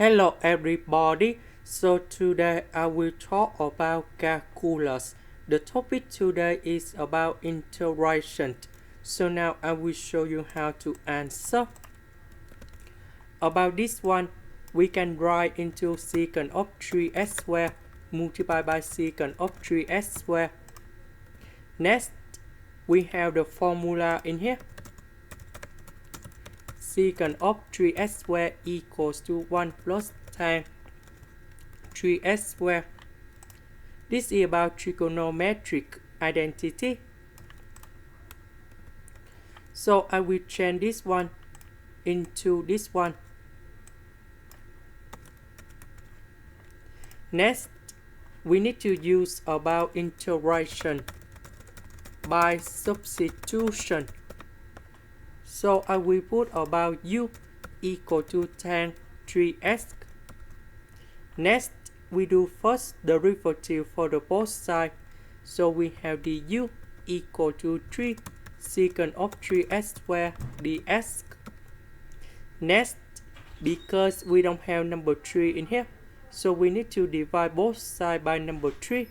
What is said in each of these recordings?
Hello everybody, so today I will talk about calculus. The topic today is about integration. So now I will show you how to answer. About this one, we can write into secant of 3x squared multiplied by secant of 3x squared. Next, we have the formula in here. Secant of 3x squared equals to 1 plus tan 3x squared. This is about trigonometric identity. So I will change this one into this one. Next, we need to use about integration by substitution. So I will put about u equal to tan 3x. Next, we do first derivative for the both sides. So we have the u equal to 3 secant of 3x squared dx. Next, because we don't have number 3 in here, so we need to divide both sides by number 3.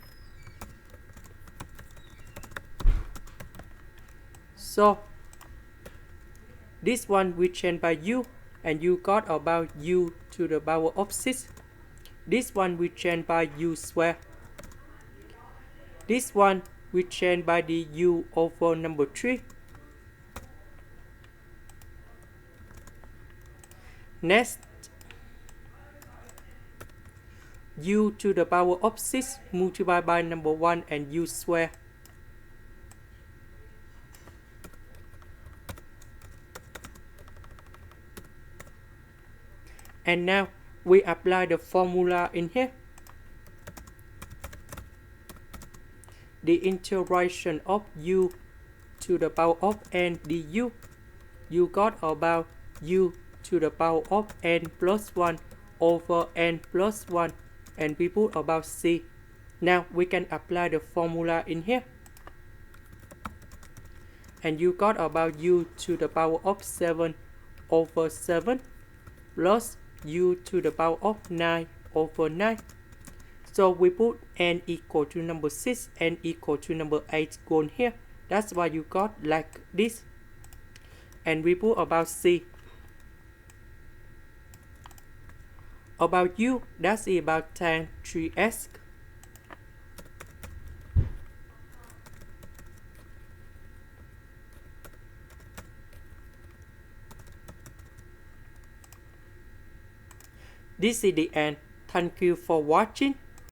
So this one we change by u, and you got about u to the power of 6. This one we change by u squared. This one we change by the u over number 3. Next, u to the power of 6 multiplied by number 1 and u squared. And now we apply the formula in here. The integration of u to the power of n du, you got about u to the power of n plus 1 over n plus 1, and we put about c. Now we can apply the formula in here. And you got about u to the power of 7 over 7 plus u to the power of 9 over 9. So we put n equal to number 6, n equal to number 8 gone here. That's why you got like this. And we put about c. About u, that's about tan 3x. This is the end. Thank you for watching.